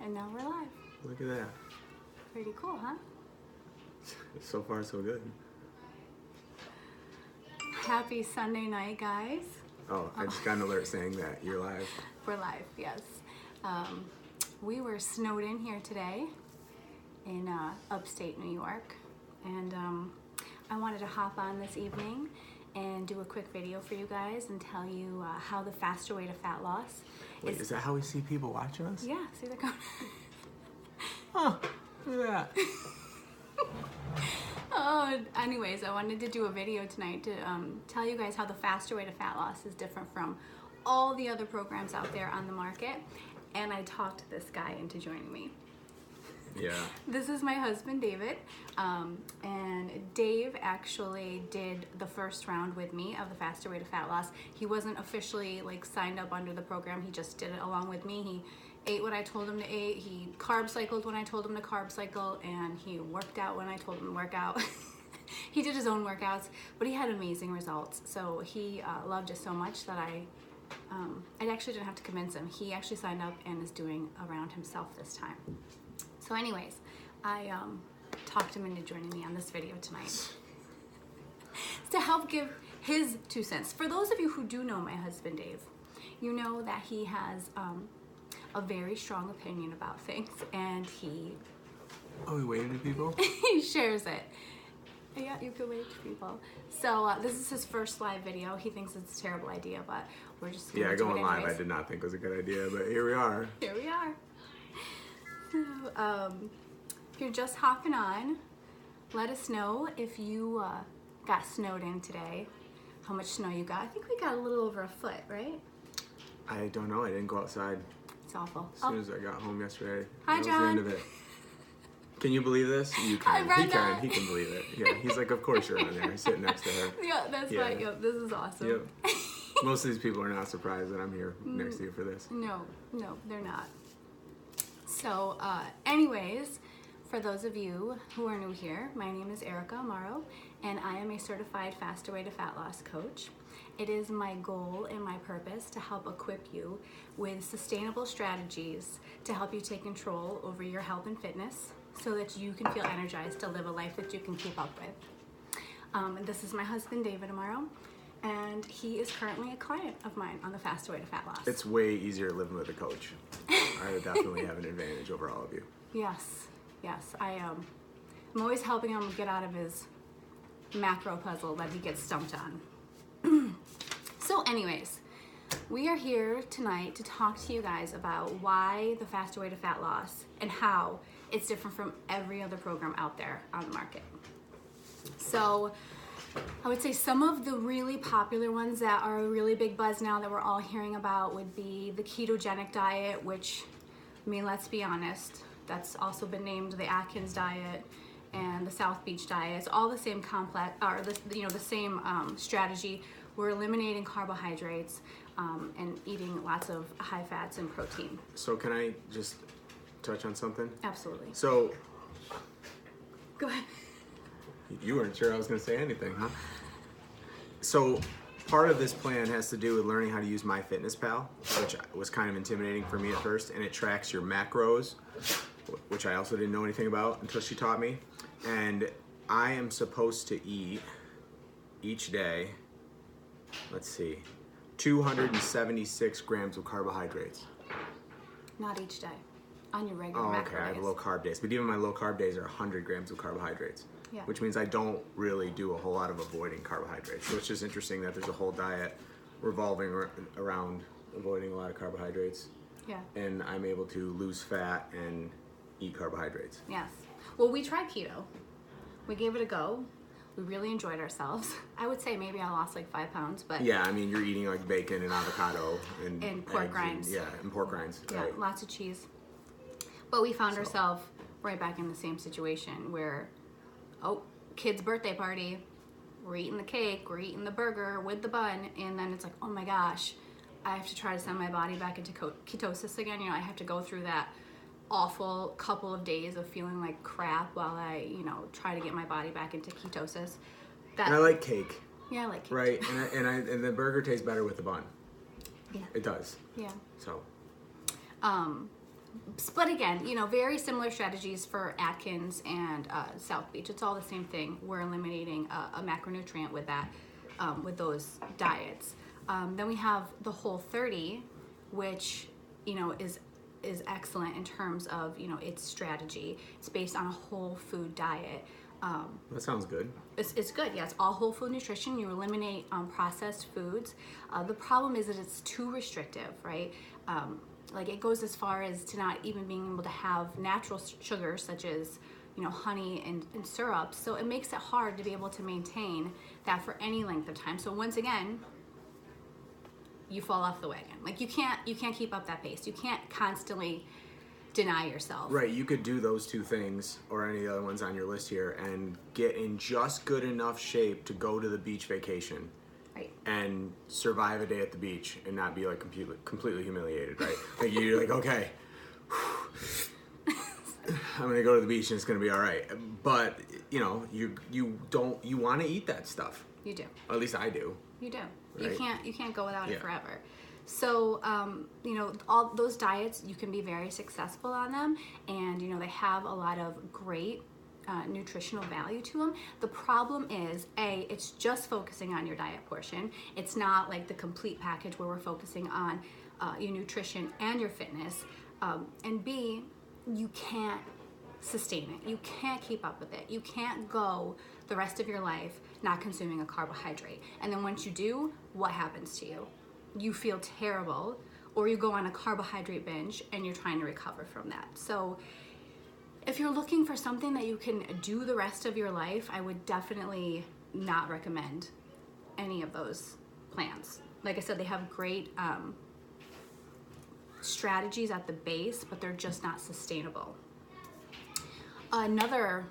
And now we're live. Look at that. Pretty cool, huh? So far, so good. Happy Sunday night, guys. Oh, I just got an alert saying that you're live. We're live, yes. We were snowed in here today in upstate New York. And I wanted to hop on this evening and do a quick video for you guys and tell you how the faster way to fat loss. Wait, is that how we see people watching us? Yeah, see the going. Oh, look at that. Oh, anyways, I wanted to do a video tonight to tell you guys how the faster way to fat loss is different from all the other programs out there on the market. And I talked this guy into joining me. Yeah. This is my husband, David. And Dave actually did the first round with me of the faster way to fat loss. He wasn't officially like signed up under the program. He just did it along with me. He ate what I told him to eat. He carb cycled when I told him to carb cycle, and he worked out when I told him to work out. He did his own workouts, but he had amazing results. So he loved it so much that I actually didn't have to convince him. He actually signed up and is doing a round himself this time. So anyways, I talked him into joining me on this video tonight to help give his 2 cents. For those of you who do know my husband, Dave, you know that he has a very strong opinion about things, and he waving to people? he shares it. Yeah, you can wave to people. So this is his first live video. He thinks it's a terrible idea, but we're just gonna do going it live anyways. I did not think was a good idea, but here we are. Here we are. So, if you're just hopping on, let us know if you got snowed in today, how much snow you got. I think we got a little over a foot, right? I don't know. I didn't go outside It's awful. as soon as I got home yesterday. Hi, that John. was the end of it. Can you believe this? You can. Hi, He Brenda. can. He can believe it. Yeah. He's like, of course you're on there, sitting next to her. Yeah, that's Yeah. right. Yep, this is awesome. Yep. Most of these people are not surprised that I'm here next to you for this. No, they're not. So, anyways, for those of you who are new here, my name is Erica Amaro, and I am a certified faster way to fat loss coach. It is my goal and my purpose to help equip you with sustainable strategies to help you take control over your health and fitness so that you can feel energized to live a life that you can keep up with. And this is my husband, David Amaro, and he is currently a client of mine on the faster way to fat loss. It's way easier living with a coach. I definitely have an advantage over all of you. Yes, I'm always helping him get out of his macro puzzle that he gets stumped on. So anyways, we are here tonight to talk to you guys about why the faster way to fat loss and how it's different from every other program out there on the market. So I would say some of the really popular ones that are a really big buzz now that we're all hearing about would be the ketogenic diet, which, I mean, let's be honest, that's also been named the Atkins diet and the South Beach diet. It's all the same complex, or the same strategy. We're eliminating carbohydrates and eating lots of high fats and protein. So can I just touch on something? Absolutely. So Go ahead. you weren't sure I was going to say anything, huh? So part of this plan has to do with learning how to use MyFitnessPal, which was kind of intimidating for me at first, and it tracks your macros, which I also didn't know anything about until she taught me. And I am supposed to eat each day, let's see, 276 grams of carbohydrates. Not each day. On your regular Oh, macro okay, I have days. low carb days, but even my low carb days are 100 grams of carbohydrates, Yeah. which means I don't really do a whole lot of avoiding carbohydrates. So it's just interesting that there's a whole diet revolving around avoiding a lot of carbohydrates, Yeah. and I'm able to lose fat and eat carbohydrates. Yes. Well, we tried keto. We gave it a go. We really enjoyed ourselves. I would say maybe I lost like 5 pounds, but Yeah, I mean, you're eating like bacon and avocado and pork eggs rinds. and pork rinds. yeah, Right. lots of cheese. But we found ourselves right back in the same situation where, kid's birthday party, we're eating the cake, we're eating the burger with the bun, and then it's like, oh my gosh, I have to try to send my body back into ketosis again. I have to go through that awful couple of days of feeling like crap while I, try to get my body back into ketosis. And I like cake, Yeah, I like cake. right? And the burger tastes better with the bun. Yeah. It does. Yeah. So But again, very similar strategies for Atkins and South Beach. It's all the same thing. We're eliminating a macronutrient with that, with those diets. Then we have the Whole30, which is excellent in terms of its strategy. It's based on a whole food diet. That sounds good. It's good. Yeah, it's all whole food nutrition. You eliminate processed foods. The problem is that it's too restrictive, right? Like it goes as far as to not even being able to have natural sugars such as honey and syrup. So it makes it hard to be able to maintain that for any length of time. So once again, you fall off the wagon. Like you can't keep up that pace. You can't constantly deny yourself. Right, you could do those two things or any other ones on your list here and get in just good enough shape to go to the beach vacation. Right. And survive a day at the beach and not be like completely humiliated, right? Like you're like, okay, I'm gonna go to the beach and it's gonna be all right. But you want to eat that stuff. You do. Or at least I do. You do. Right? You can't go without it forever. So, all those diets, you can be very successful on them, and they have a lot of great nutritional value to them. The problem is, A, it's just focusing on your diet portion. It's not like the complete package where we're focusing on your nutrition and your fitness. And B, you can't sustain it. You can't keep up with it. You can't go the rest of your life not consuming a carbohydrate. And then once you do, what happens to you? You feel terrible, or you go on a carbohydrate binge and you're trying to recover from that. So if you're looking for something that you can do the rest of your life, I would definitely not recommend any of those plans. Like I said, they have great strategies at the base, but they're just not sustainable. Another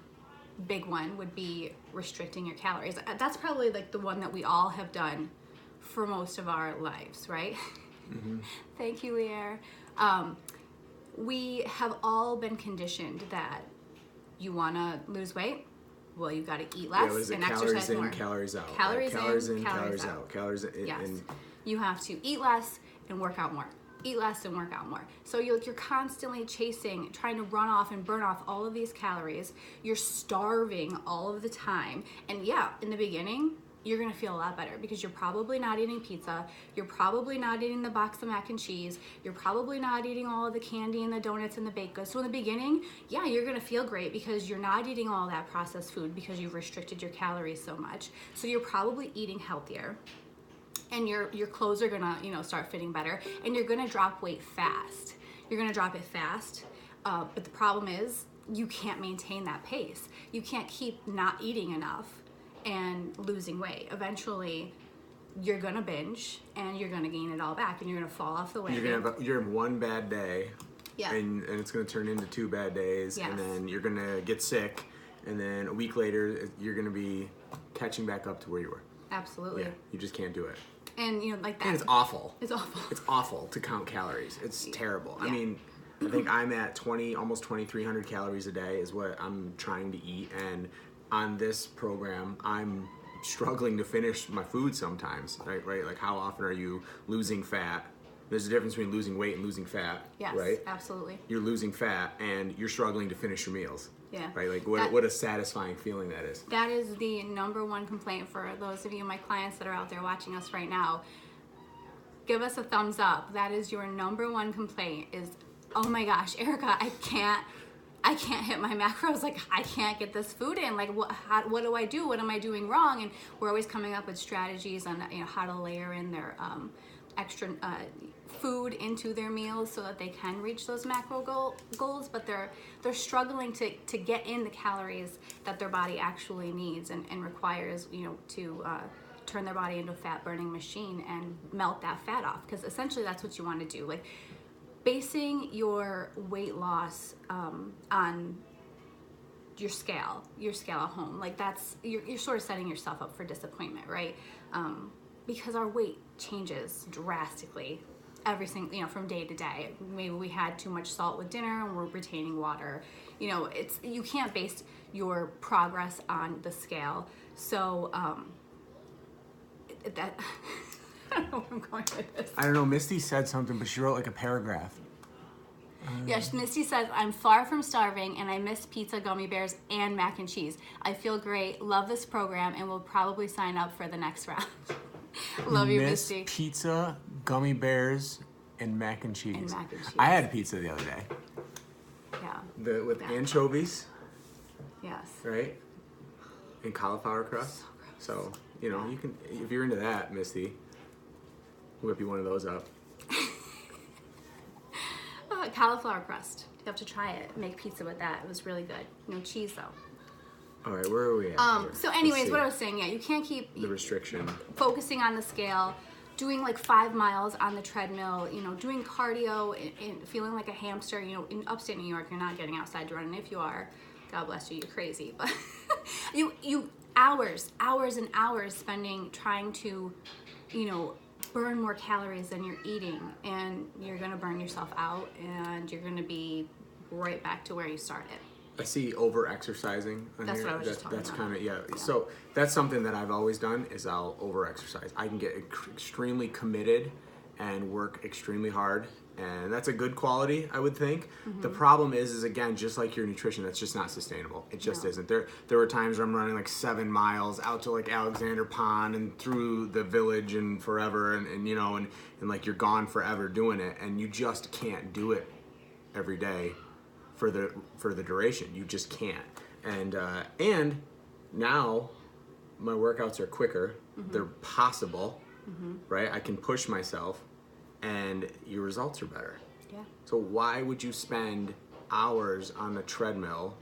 big one would be restricting your calories. That's probably like the one that we all have done for most of our lives, right? Mm-hmm. Thank you, Lear. We have all been conditioned that you want to lose weight, well, you got to eat less and exercise more. Calories out. Calories in, calories out. Calories in. Yes. You have to eat less and work out more. Eat less and work out more. So you're constantly chasing, trying to run off and burn off all of these calories. You're starving all of the time. And yeah, in the beginning, you're gonna feel a lot better because you're probably not eating pizza. You're probably not eating the box of mac and cheese. You're probably not eating all of the candy and the donuts and the baked goods. So in the beginning, yeah, you're gonna feel great because you're not eating all that processed food because you've restricted your calories so much. So you're probably eating healthier. And your clothes are gonna, start fitting better, and you're gonna drop weight fast. You're gonna drop it fast, but the problem is you can't maintain that pace. You can't keep not eating enough and losing weight. Eventually, you're gonna binge, and you're gonna gain it all back, and you're gonna fall off the wagon. You're in one bad day, yeah, and it's gonna turn into 2 bad days, yes. And then you're gonna get sick, and then a week later you're gonna be catching back up to where you were. Absolutely. Yeah, you just can't do it. And like that. And it's awful. It's awful. It's awful to count calories. It's terrible. Yeah. I mean, I think I'm at almost 2,300 calories a day is what I'm trying to eat. And on this program, I'm struggling to finish my food sometimes, right? Like how often are you losing fat? There's a difference between losing weight and losing fat, yes, right? Absolutely. You're losing fat and you're struggling to finish your meals. Yeah. Right? Like what a satisfying feeling that is. That is the number one complaint for those of you, my clients that are out there watching us right now. Give us a thumbs up. That is your number one complaint is, oh my gosh, Erica, I can't hit my macros. Like I can't get this food in. Like what do I do? What am I doing wrong? And we're always coming up with strategies on how to layer in their extra food into their meals so that they can reach those macro goals, but they're struggling to get in the calories that their body actually needs and requires, to turn their body into a fat burning machine and melt that fat off, because essentially that's what you want to do. Like basing your weight loss on your scale at home, like that's you're sort of setting yourself up for disappointment, right? Because our weight changes drastically every single, from day to day. Maybe we had too much salt with dinner and we're retaining water. You can't base your progress on the scale. So that I don't know where I'm going with this. I don't know. Misty said something, but she wrote like a paragraph. Yes, Misty says, I'm far from starving and I miss pizza, gummy bears, and mac and cheese. I feel great, love this program, and will probably sign up for the next round. Love you, Miss Misty. pizza, gummy bears, and mac and cheese. And mac and cheese. I had pizza the other day. Yeah, With Yeah. anchovies, yes. right? And cauliflower crust. So, you know, you can, if you're into that, Misty, whip you one of those up. Cauliflower crust. You have to try it. Make pizza with that. It was really good. No cheese though. All right, where are we at? here? So Let's anyways, see. what I was saying, yeah, you can't keep The restriction. focusing on the scale, doing like 5 miles on the treadmill, you know, doing cardio and feeling like a hamster. You know, in upstate New York, you're not getting outside to run, and if you are, God bless you, you're crazy. But you hours and hours spending trying to, you know, burn more calories than you're eating, and you're gonna burn yourself out, and you're gonna be right back to where you started. I see over exercising on That's here. what I was just talking that's about. kind of yeah. So that's something that I've always done is I'll over exercise. I can get extremely committed and work extremely hard, and that's a good quality, I would think. Mm-hmm. The problem is again, just like your nutrition, that's just not sustainable. It just No. isn't. There were times where I'm running like 7 miles out to like Alexander Pond and through the village and forever, and you know, and like you're gone forever doing it, and you just can't do it every day for the duration. You just can't. And now my workouts are quicker. They're possible, right? I can push myself, and your results are better. Yeah. So why would you spend hours on the treadmill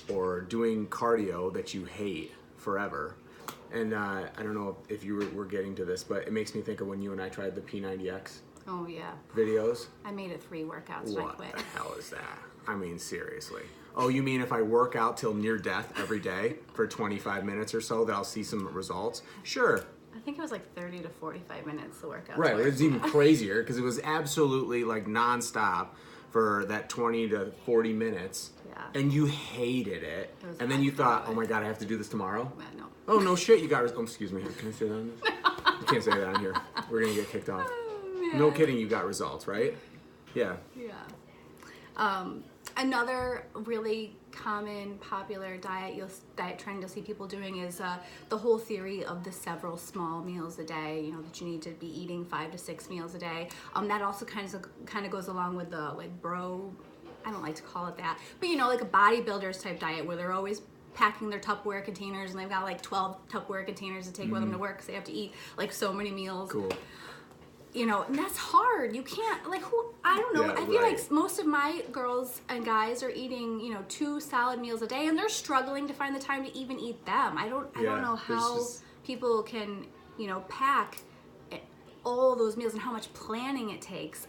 or doing cardio that you hate forever? And I don't know if you were getting to this, but it makes me think of when you and I tried the P90X Oh yeah. videos. I made it 3 workouts and I What quit. the hell is that? I mean, seriously. Oh, you mean if I work out till near death every day for 25 minutes or so, that I'll see some results? Sure. I think it was like 30 to 45 minutes the workout. Right. It's even crazier because it was absolutely like nonstop for that 20 to 40 minutes. Yeah. And you hated it. It was And then you hard thought, to oh do my God, I have to do this tomorrow? No. Oh, no shit, you got oh, excuse me. Can I say that on this? You can't say that on here. We're going to get kicked off. No kidding, you got results, right? Yeah. Yeah. Another really common, popular diet trend you'll see people doing is the whole theory of the several small meals a day. You know, that you need to be eating 5 to 6 meals a day. That also kind of goes along with the like I don't like to call it that, but you know, like a bodybuilders type diet where they're always packing their Tupperware containers and they've got like 12 Tupperware containers to take with them to work because they have to eat like so many meals. Cool. You know, and that's hard. You can't, like, I don't know. Yeah, I feel right. like most of my girls and guys are eating, you know, 2 solid meals a day, and they're struggling to find the time to even eat them. I don't Yeah, know there's how just- people can, you know, pack all those meals and how much planning it takes.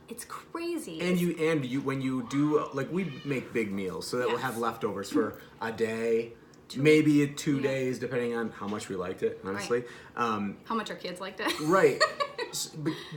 It's crazy. And you when you do, like, we make big meals so that we'll Yes. have leftovers for a day, maybe 2 Yeah. days, depending on how much we liked it, honestly. How much our kids liked it. Right.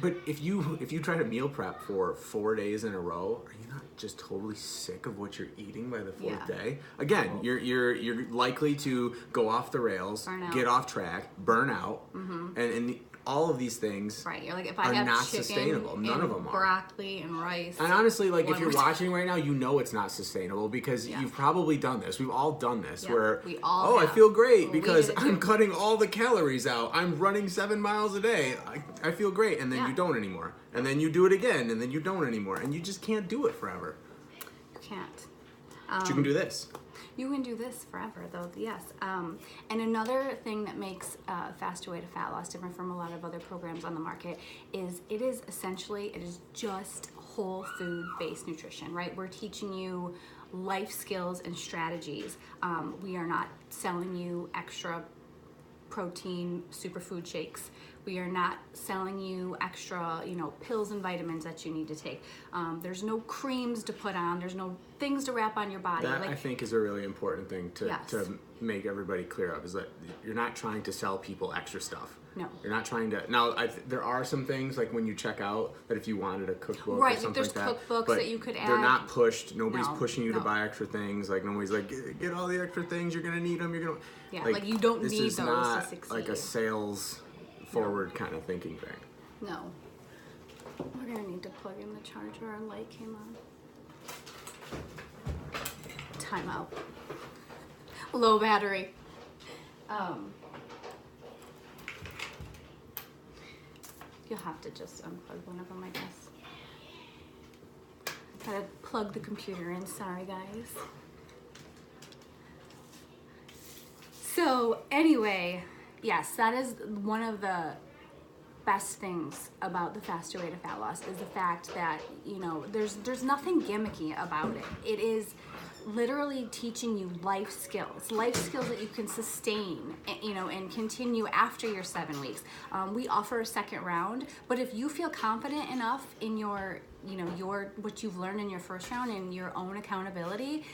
But if you try to meal prep for 4 days in a row, are you not just totally sick of what you're eating by the 4th Yeah. day? Again, you're likely to go off the rails, Burn out. get off track, burn out, and all of these things Right, you're like, if I are have not chicken sustainable. None and of them are. broccoli and rice. And honestly, like, if one you're more time. watching right now, you know it's not sustainable because Yeah. you've probably done this. We've all done this Yeah, where, we all I have. feel great Well, we because did it I'm too. cutting all the calories out. I'm running 7 miles a day. I feel great. And then Yeah. you don't anymore. And then you do it again. And then you don't anymore. And you just can't do it forever. You can't. But you can do this. You can do this forever, though, yes. And another thing that makes Faster Way to Fat Loss different from a lot of other programs on the market is it is just whole food-based nutrition, right? We're teaching you life skills and strategies. We are not selling you extra protein superfood shakes. We are not selling you extra, you know, pills and vitamins that you need to take. There's no creams to put on. There's no things to wrap on your body. That, I think, is a really important thing Yes. to make everybody clear of, is that you're not trying to sell people extra stuff. No. You're not trying to. Now, there are some things, like when you check out, that if you wanted a cookbook Right, or like something there's like that. cookbooks but that you could They're add. not pushed. Nobody's No, pushing you to no. buy extra things. Like, nobody's like, get all the extra things. You're going to need them. You're going to. Yeah, like, you don't this need is those to not succeed. like a sales forward kind of thinking thing. No. We're gonna need to plug in the charger. Our light came on. Timeout. Low battery. You'll have to just unplug one of them, I guess. Gotta plug the computer in. Sorry, guys. So anyway, yes, that is one of the best things about the Faster Way to Fat Loss is the fact that, you know, there's nothing gimmicky about it. It is literally teaching you life skills that you can sustain, you know, and continue after your 7 weeks. We offer a second round, but if you feel confident enough in your, you know, what you've learned in your first round and your own accountability,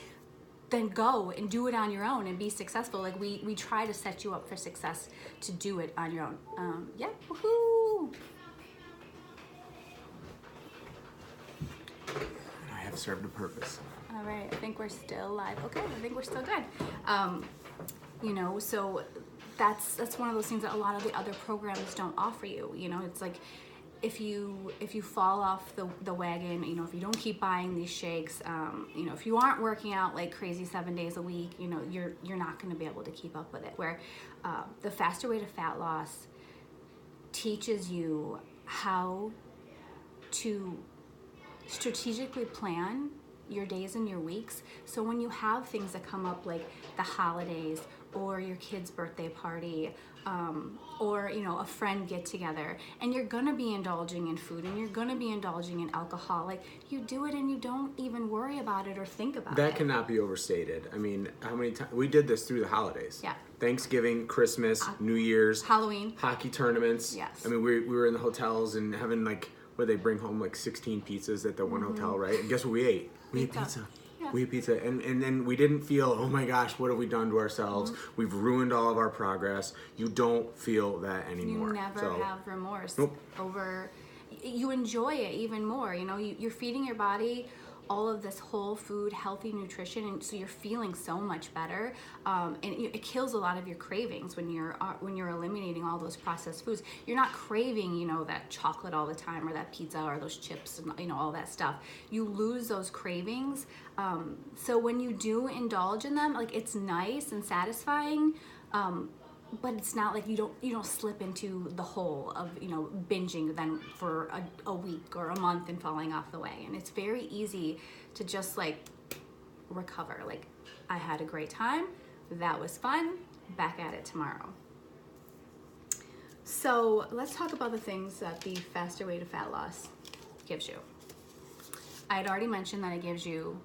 then go and do it on your own and be successful. Like we try to set you up for success to do it on your own. Yeah, woohoo! I have served a purpose. All right, I think we're still live. Okay, I think we're still good. You know, so that's one of those things that a lot of the other programs don't offer you. You know, it's like if you fall off the wagon, you know, if you don't keep buying these shakes, you know, if you aren't working out like crazy 7 days a week, you know, you're not going to be able to keep up with it. Where the Faster Way to Fat Loss teaches you how to strategically plan your days and your weeks. So when you have things that come up like the holidays or your kid's birthday party, or, you know, a friend get together, and you're gonna be indulging in food and you're gonna be indulging in alcohol, like you do it and you don't even worry about it or think about it. That cannot be overstated. I mean, how many times we did this through the holidays? Yeah. Thanksgiving, Christmas, New Year's, Halloween, hockey tournaments. Yes. I mean, we were in the hotels and having like where they bring home like 16 pizzas at the one hotel, right? And guess what we ate? We ate pizza. Yeah. We ate pizza. And then we didn't feel, oh my gosh, what have we done to ourselves? We've ruined all of our progress. You don't feel that anymore. you never have remorse Nope. over. You enjoy it even more. You know, you're feeding your body all of this whole food, healthy nutrition, and so you're feeling so much better. And it kills a lot of your cravings when you're eliminating all those processed foods. You're not craving, you know, that chocolate all the time or that pizza or those chips and, you know, all that stuff. You lose those cravings. So when you do indulge in them, like it's nice and satisfying. But it's not like you don't slip into the hole of, you know, binging then for a week or a month and falling off the way. And it's very easy to just like recover. Like, I had a great time, that was fun, back at it tomorrow. So let's talk about the things that the Faster Way to Fat Loss gives you. I had already mentioned that it gives you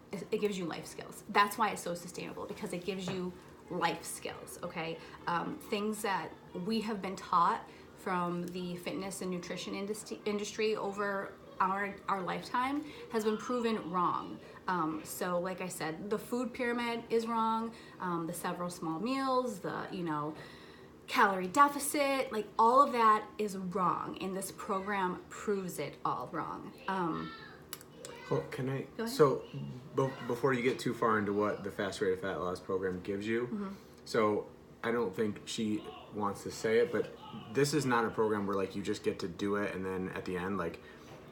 life skills. That's why it's so sustainable, because it gives you life skills, okay? Things that we have been taught from the fitness and nutrition industry over our lifetime has been proven wrong. So like I said, the food pyramid is wrong, the several small meals, the, you know, calorie deficit, like all of that is wrong, and this program proves it all wrong. Oh, can I? Go ahead. So, before you get too far into what the Fast Way to Fat Loss program gives you, so I don't think she wants to say it, but this is not a program where like you just get to do it and then at the end like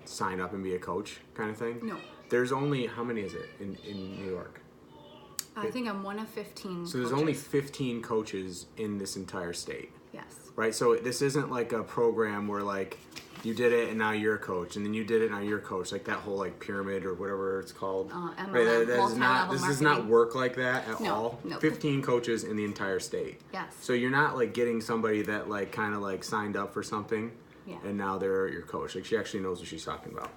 sign up and be a coach kind of thing. No. There's only, how many is it in New York? I think I'm one of 15 So there's only 15 coaches in this entire state. Yes. Right? So this isn't like a program where like you did it and now you're a coach, and then you did it and now you're a coach, like that whole like pyramid or whatever it's called. MLM, Right, this does not marketing. work like that at No, all. no. 15 coaches in the entire state. Yes. So you're not like getting somebody that like kind of like signed up for something, Yeah. and now they're your coach. Like she actually knows what she's talking about.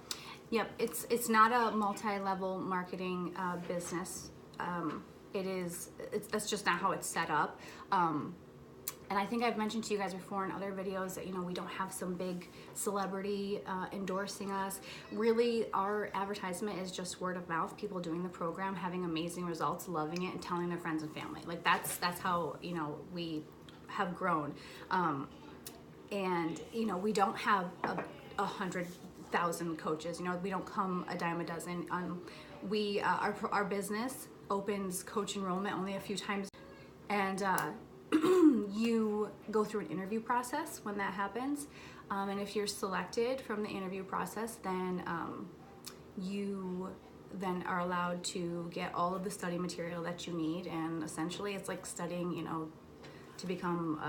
Yep, it's not a multi-level marketing business. That's just not how it's set up. And I think I've mentioned to you guys before in other videos that, you know, we don't have some big celebrity endorsing us. Really, our advertisement is just word of mouth, people doing the program, having amazing results, loving it, and telling their friends and family. Like that's how, you know, we have grown. And, you know, we don't have 100,000 coaches. You know, we don't come a dime a dozen. Our business opens coach enrollment only a few times, and you go through an interview process when that happens. And if you're selected from the interview process, then you then are allowed to get all of the study material that you need. And essentially it's like studying, you know, to become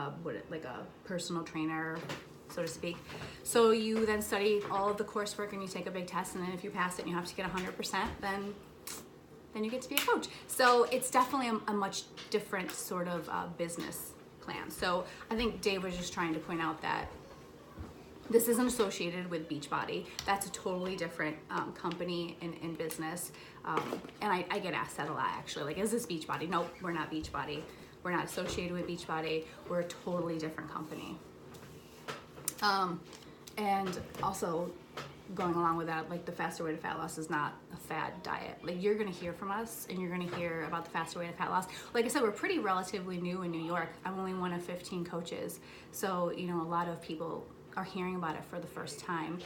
like a personal trainer, so to speak. So you then study all of the coursework and you take a big test, and then if you pass it and you have to get 100%, then you get to be a coach. So it's definitely a much different sort of business plan. So I think Dave was just trying to point out that this isn't associated with Beachbody. That's a totally different company in business. And I get asked that a lot, actually. Like, is this Beachbody? Nope, we're not Beachbody. We're not associated with Beachbody. We're a totally different company. And also, going along with that, like, the faster way to fat loss is not a fad diet. Like, you're gonna hear from us, and you're gonna hear about the faster way to fat loss. Like I said, we're pretty relatively new in New York. I'm only one of 15 coaches. So, you know, a lot of people are hearing about it for the first time.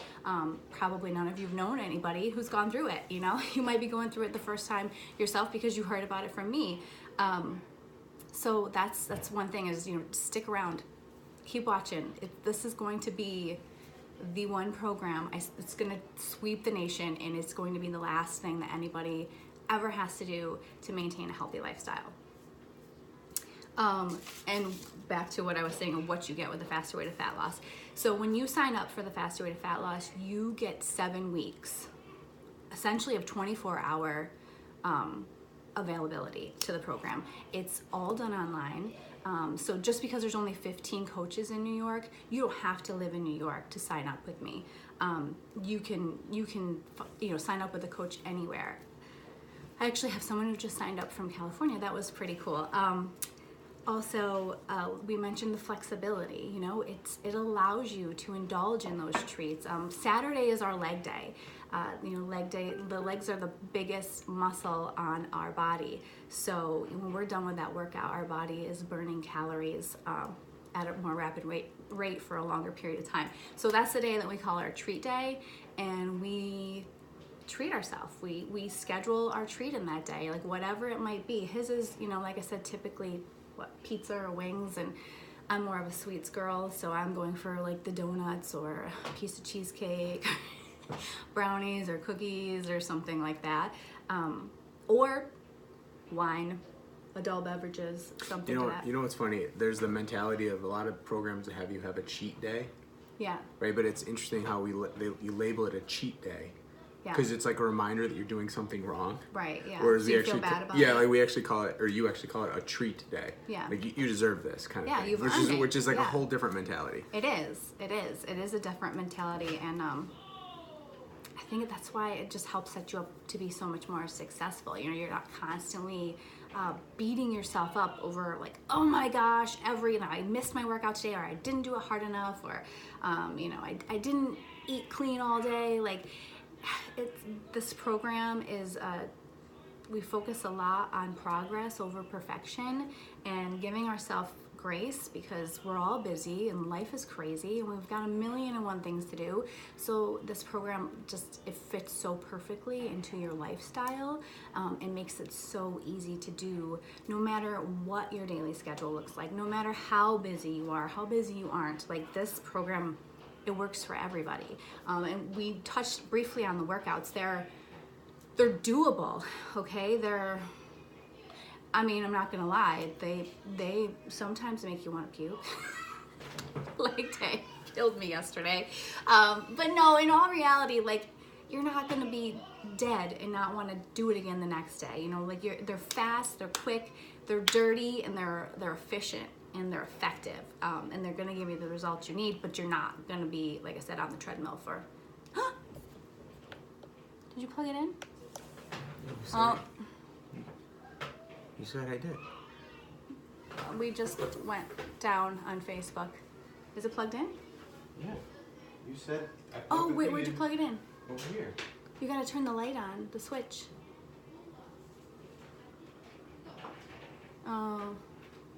Probably none of you've known anybody who's gone through it, you know? You might be going through it the first time yourself because you heard about it from me. So that's one thing is, you know, stick around, keep watching. This is going to be the one program, it's gonna sweep the nation, and it's going to be the last thing that anybody ever has to do to maintain a healthy lifestyle. And back to what I was saying of what you get with the faster way to fat loss. So when you sign up for the faster way to fat loss, you get 7 weeks, essentially of 24-hour availability to the program. It's all done online. So just because there's only 15 coaches in New York, you don't have to live in New York to sign up with me. You can sign up with a coach anywhere. I actually have someone who just signed up from California. That was pretty cool. Also, we mentioned the flexibility. You know, it allows you to indulge in those treats. Saturday is our leg day. Leg day, the legs are the biggest muscle on our body. So when we're done with that workout, our body is burning calories at a more rapid rate for a longer period of time. So that's the day that we call our treat day, and we treat ourselves. We schedule our treat in that day, like whatever it might be. His is, you know, like I said, typically pizza or wings, and I'm more of a sweets girl, so I'm going for like the donuts or a piece of cheesecake, brownies or cookies or something like that, or wine, adult beverages, something like that. You know what's funny? There's the mentality of a lot of programs that have you have a cheat day. Yeah. Right, but it's interesting how you label it a cheat day. Yeah. Because it's like a reminder that you're doing something wrong. Right, yeah. Whereas so you feel bad about it. Yeah, like we actually call it, or you actually call it a treat day. Yeah. Like you deserve this kind of thing. You've earned it. Which is like a whole different mentality. It is a different mentality, and I think that's why it just helps set you up to be so much more successful. You know, you're not constantly beating yourself up over like, oh my gosh, I missed my workout today, or I didn't do it hard enough, or I didn't eat clean all day. Like, this program is we focus a lot on progress over perfection and giving ourselves grace, because we're all busy and life is crazy and we've got 1,000,001 things to do. So this program it fits so perfectly into your lifestyle and makes it so easy to do, no matter what your daily schedule looks like, no matter how busy you are, how busy you aren't. Like, this program, it works for everybody. And we touched briefly on the workouts. They're doable, okay? I'm not gonna lie, they sometimes make you want to puke. Like, they killed me yesterday. But no, in all reality, like, you're not gonna be dead and not want to do it again the next day. You know, like, they're fast, they're quick, they're dirty, and they're efficient. And they're effective, and they're gonna give you the results you need, but you're not gonna be, like I said, on the treadmill for. Did you plug it in? You said I did. We just went down on Facebook. Is it plugged in? Yeah. You said. Oh wait, where'd you plug it in? Over here. You gotta turn the light on, the switch. Oh.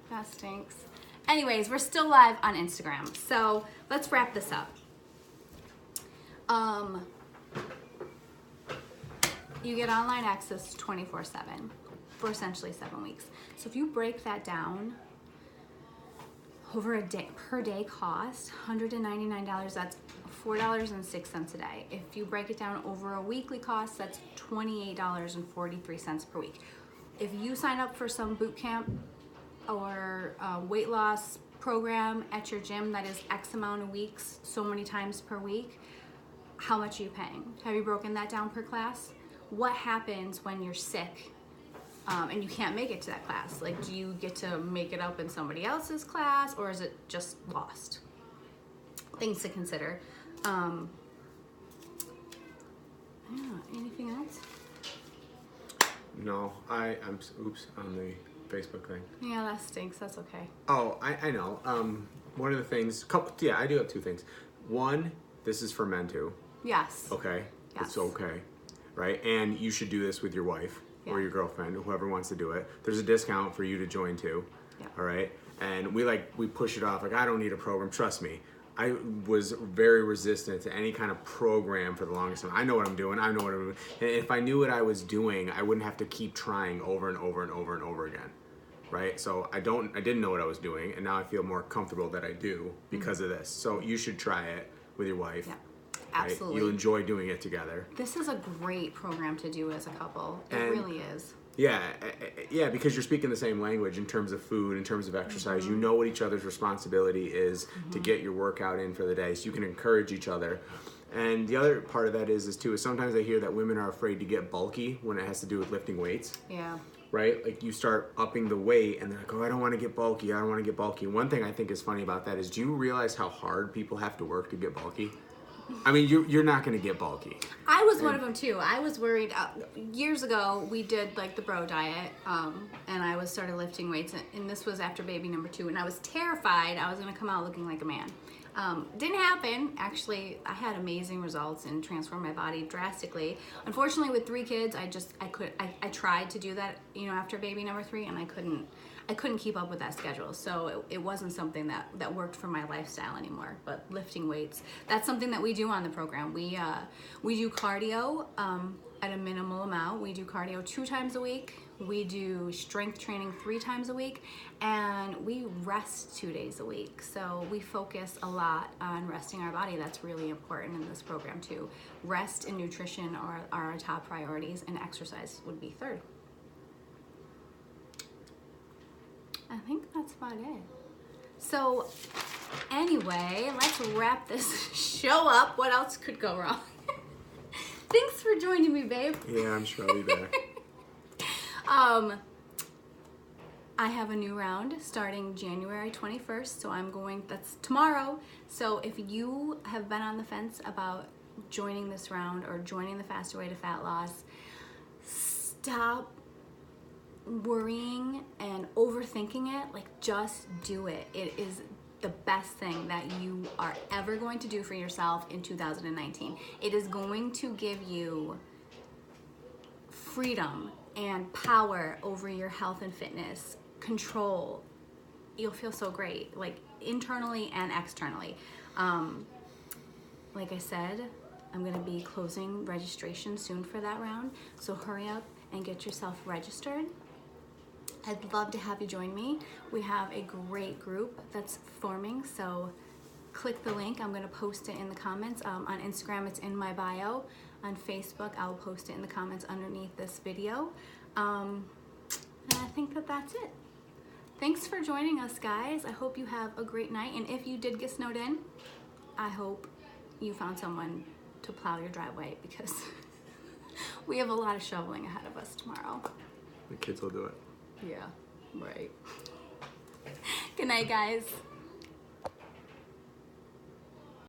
That stinks. Anyways, we're still live on Instagram, so let's wrap this up. You get online access 24/7 for essentially 7 weeks. So if you break that down, over a day per day cost, $199. That's $4.06 a day. If you break it down over a weekly cost, that's $28.43 per week. If you sign up for some boot camp or weight loss program at your gym that is X amount of weeks, so many times per week, how much are you paying? Have you broken that down per class? What happens when you're sick and you can't make it to that class? Like, do you get to make it up in somebody else's class, or is it just lost? Things to consider. Yeah, anything else? No, I'm oops on the Facebook thing. Yeah, that stinks. That's okay. Oh, I know. One of the things, I do have two things. One, this is for men too. Yes. Okay. Yes. It's okay, right? And you should do this with your wife or Yeah. your girlfriend, whoever wants to do it. There's a discount for you to join too. Yeah. All right. And we push it off. Like, I don't need a program. Trust me. I was very resistant to any kind of program for the longest time. I know what I'm doing. I know what I'm doing. And if I knew what I was doing, I wouldn't have to keep trying over and over and over and over again. Right? So I didn't know what I was doing, and now I feel more comfortable that I do because of this. So you should try it with your wife. Yeah. Right? Absolutely. You'll enjoy doing it together. This is a great program to do as a couple. It And- really is. Yeah, because you're speaking the same language in terms of food, in terms of exercise. You know what each other's responsibility is to get your workout in for the day, so you can encourage each other. And the other part of that is sometimes I hear that women are afraid to get bulky when it has to do with lifting weights. Yeah. Right? Like, you start upping the weight and they're like, oh, I don't want to get bulky. I don't want to get bulky. One thing I think is funny about that is, do you realize how hard people have to work to get bulky? I mean, you're not going to get bulky. I was one of them too. I was worried. Years ago, we did like the bro diet, and I started lifting weights, and this was after baby number 2, and I was terrified I was going to come out looking like a man. Didn't happen. Actually, I had amazing results and transformed my body drastically. Unfortunately, with 3 kids, I tried to do that, after baby number 3, and I couldn't keep up with that schedule. So it wasn't something that worked for my lifestyle anymore. But lifting weights, that's something that we do on the program. We do cardio at a minimal amount. We do cardio 2 times a week. We do strength training 3 times a week, and we rest 2 days a week. So we focus a lot on resting our body. That's really important in this program too. Rest and nutrition are our top priorities, and exercise would be 3rd. I think that's about it. So anyway, let's wrap this show up. What else could go wrong? Thanks for joining me, babe. Yeah, I'm sure I'll be back. I have a new round starting January 21st, so that's tomorrow. So if you have been on the fence about joining this round or joining the Faster Way to Fat Loss, stop worrying and overthinking it. Like, just do it. It is the best thing that you are ever going to do for yourself in 2019. It is going to give you freedom and power over your health and fitness, control. You'll feel so great, like internally and externally. Like I said, I'm gonna be closing registration soon for that round, so hurry up and get yourself registered. I'd love to have you join me. We have a great group that's forming, so click the link. I'm gonna post it in the comments. On Instagram, it's in my bio. On Facebook, I'll post it in the comments underneath this video. And I think that's it. Thanks for joining us, guys. I hope you have a great night. And if you did get snowed in, I hope you found someone to plow your driveway, because we have a lot of shoveling ahead of us tomorrow. The kids will do it. Yeah, right. Good night, guys.